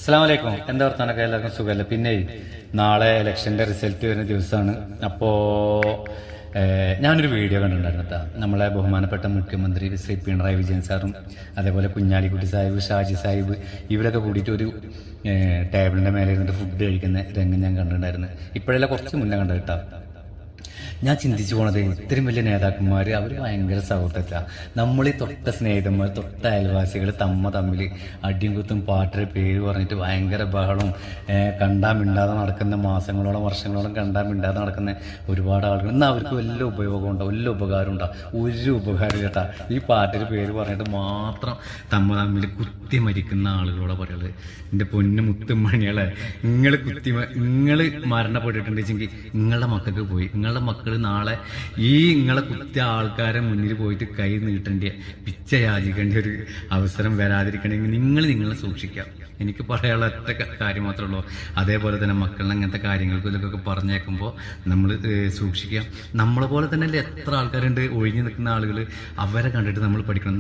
അസ്സലാമു അലൈക്കും. എന്താ വർത്താനൊക്കെ? എല്ലാവർക്കും സുഖമല്ലേ? പിന്നെ നാളെ ഇലക്ഷന്റെ റിസൾട്ട് വരുന്ന ദിവസമാണ്. അപ്പോ ഞാനൊരു വീഡിയോ കണ്ടിട്ടുണ്ടായിരുന്നു കേട്ടോ. നമ്മളെ ബഹുമാനപ്പെട്ട മുഖ്യമന്ത്രി ശ്രീ പിണറായി വിജയൻ സാറും അതേപോലെ കുഞ്ഞാലിക്കുട്ടി സാഹിബ്, ഷാജി സാഹിബ് ഇവരൊക്കെ കൂടിയിട്ട് ഒരു ടേബിളിന്റെ മേലെ ഇരുന്നിട്ട് ഫുഡ് കഴിക്കുന്ന രംഗം ഞാൻ കണ്ടിട്ടുണ്ടായിരുന്നു. ഇപ്പോഴല്ല, കുറച്ച് മുന്നേ കണ്ടു കേട്ടോ. ഞാൻ ചിന്തിച്ചു പോണത്, ഇത്രയും വലിയ നേതാക്കന്മാർ അവർ ഭയങ്കര സൗഹൃദത്തിലാണ്. നമ്മൾ ഈ തൊട്ട സ്നേഹിതന്മാർ, തൊട്ട അയൽവാസികൾ തമ്മിൽ അടിയും കുത്തും പാട്ടിൻ്റെ പേര് പറഞ്ഞിട്ട് ഭയങ്കര ബഹളം, കണ്ടാൽ മിണ്ടാതെ നടക്കുന്ന, മാസങ്ങളോളം വർഷങ്ങളോളം കണ്ടാൽ മിണ്ടാതെ നടക്കുന്ന ഒരുപാട് ആളുകൾ. എന്നാൽ അവർക്ക് വലിയ ഉപയോഗം ഉണ്ടാവും, വലിയ ഉപകാരം ഉണ്ടാവും. ഒരു ഉപകാരം കേട്ടാ, ഈ പാട്ടിൻ്റെ പേര് പറഞ്ഞിട്ട് മാത്രം തമ്മിൽ കുത്തി മരിക്കുന്ന ആളുകളോട് പറയുന്നത്, എൻ്റെ പൊന്നു മുത്തുമണികളെ, നിങ്ങൾ മരണപ്പെട്ടിട്ടുണ്ടെങ്കിൽ നിങ്ങളുടെ മക്കൾക്ക് പോയി, നിങ്ങളുടെ മക്കൾ നാളെ ഈ നിങ്ങളെ കുത്തിയ ആൾക്കാരെ മുന്നിൽ പോയിട്ട് കൈ നീട്ടേണ്ട, പിച്ച യാചിക്കേണ്ട ഒരു അവസരം വരാതിരിക്കണമെങ്കിൽ നിങ്ങളെ സൂക്ഷിക്കാം. എനിക്ക് പറയാനുള്ള ഒറ്റ കാര്യം മാത്രമേ ഉള്ളൂ. അതേപോലെ തന്നെ മക്കളിനെ അങ്ങനത്തെ കാര്യങ്ങൾക്കൊക്കെ പറഞ്ഞേക്കുമ്പോൾ നമ്മൾ സൂക്ഷിക്കാം. നമ്മളെ പോലെ തന്നെ അല്ലേ എത്ര ആൾക്കാരുണ്ട് ഒഴിഞ്ഞു നിൽക്കുന്ന ആളുകൾ, അവരെ കണ്ടിട്ട് നമ്മൾ പഠിക്കണം.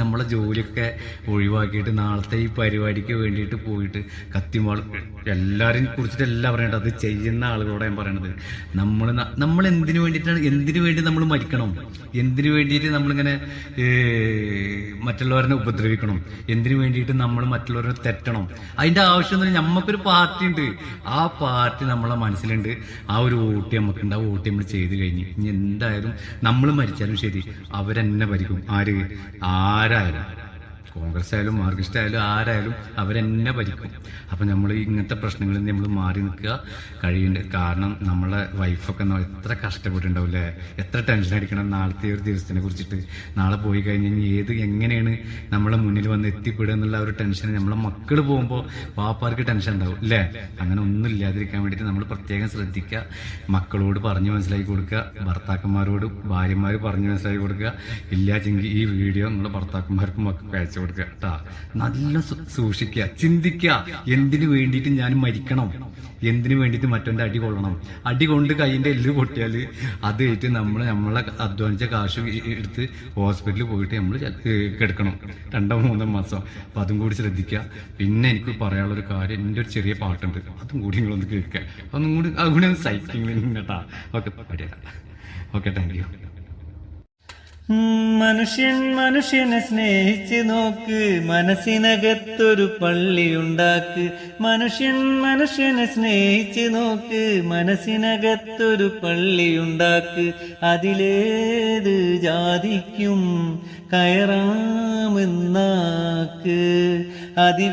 നമ്മളെ ജോലിയൊക്കെ ഒഴിവാക്കിയിട്ട് നാളത്തെ ഈ പരിപാടിക്ക് വേണ്ടിയിട്ട് പോയിട്ട് കത്തിമാൾ എല്ലാവരെയും കുറിച്ചിട്ട് എല്ലാം പറയണ്ട. അത് ചെയ്യുന്ന ആളുകളോട് ഞാൻ പറയണത്, നമ്മൾ എന്തിനു വേണ്ടി നമ്മൾ മരിക്കണം? എന്തിനു വേണ്ടിയിട്ട് നമ്മളിങ്ങനെ മറ്റുള്ളവരെ ഉപദ്രവിക്കണം? എന്തിനു വേണ്ടിയിട്ട് നമ്മൾ മറ്റുള്ളവരെ തെറ്റണം? അതിന്റെ ആവശ്യമൊന്നും. നമുക്കൊരു പാർട്ടി ഉണ്ട്, ആ പാർട്ടി നമ്മളെ മനസ്സിലുണ്ട്, ആ ഒരു വോട്ട് നമുക്കുണ്ട്. ആ വോട്ട് നമ്മൾ ചെയ്ത് കഴിഞ്ഞ് ഇനി എന്തായാലും നമ്മൾ മരിച്ചാലും ശരി അവരെന്നെ ഭരിക്കും. ആരായാലും, കോൺഗ്രസ് ആയാലും മാർക്സിസ്റ്റ് ആയാലും ആരായാലും അവരെന്നെ ഭരിക്കും. അപ്പം നമ്മൾ ഇങ്ങനത്തെ പ്രശ്നങ്ങളിൽ നിന്ന് നമ്മൾ മാറി നിൽക്കുക കഴിയുന്നുണ്ട്. കാരണം നമ്മളെ വൈഫൊക്കെ എത്ര കഷ്ടപ്പെട്ടിട്ടുണ്ടാവില്ലേ, എത്ര ടെൻഷൻ അടിക്കണം നാളത്തെ ഒരു ദിവസത്തിനെ കുറിച്ചിട്ട്. നാളെ പോയി കഴിഞ്ഞാൽ എങ്ങനെയാണ് നമ്മളെ മുന്നിൽ വന്ന് എത്തിപ്പെടുക എന്നുള്ള ഒരു ടെൻഷൻ. നമ്മളെ മക്കൾ പോകുമ്പോൾ പാപ്പാർക്ക് ടെൻഷൻ ഉണ്ടാവും അല്ലേ? അങ്ങനെ ഒന്നും ഇല്ലാതിരിക്കാൻ വേണ്ടിയിട്ട് നമ്മൾ പ്രത്യേകം ശ്രദ്ധിക്കുക. മക്കളോട് പറഞ്ഞു മനസ്സിലാക്കി കൊടുക്കുക, ഭർത്താക്കന്മാരോട് ഭാര്യമാർ പറഞ്ഞു മനസ്സിലാക്കി കൊടുക്കുക. ഇല്ലാച്ചെങ്കിൽ ഈ വീഡിയോ നിങ്ങളുടെ ഭർത്താക്കന്മാർക്കും മക്കൾക്ക് അയച്ചു കൊടുക്കുക കേട്ടാ. നല്ല സൂക്ഷിക്കുക, ചിന്തിക്കുക, എന്തിനു വേണ്ടിയിട്ട് ഞാൻ മരിക്കണം, എന്തിനു വേണ്ടിയിട്ട് മറ്റൊന്റെ അടി കൊള്ളണം. അടി കൊണ്ട് കൈയിന്റെ എല്ല് പൊട്ടിയാൽ അത് ഏറ്റ് നമ്മളെ അധ്വാനിച്ച കാശ് എടുത്ത് ഹോസ്പിറ്റലിൽ പോയിട്ട് നമ്മൾ കിടക്കണം 2-3 മാസം. അപ്പൊ അതും കൂടി ശ്രദ്ധിക്കുക. പിന്നെ എനിക്ക് പറയാനുള്ള ഒരു കാര്യം, എൻ്റെ ഒരു ചെറിയ പാട്ടുണ്ട്, അതും കൂടി നിങ്ങളൊന്ന് കേൾക്കുക. അതുകൂടി സൈക്കിളിങ് കേട്ടാ. Okay, thank you. മനുഷ്യനെ സ്നേഹിച്ച് നോക്ക്, മനസ്സിനകത്തൊരു പള്ളിയുണ്ടാക്ക്. മനുഷ്യനെ സ്നേഹിച്ച് നോക്ക്, മനസ്സിനകത്തൊരു പള്ളിയുണ്ടാക്ക്. അതിലേത് ജാതിക്കും കയറാമെന്നാക്ക്.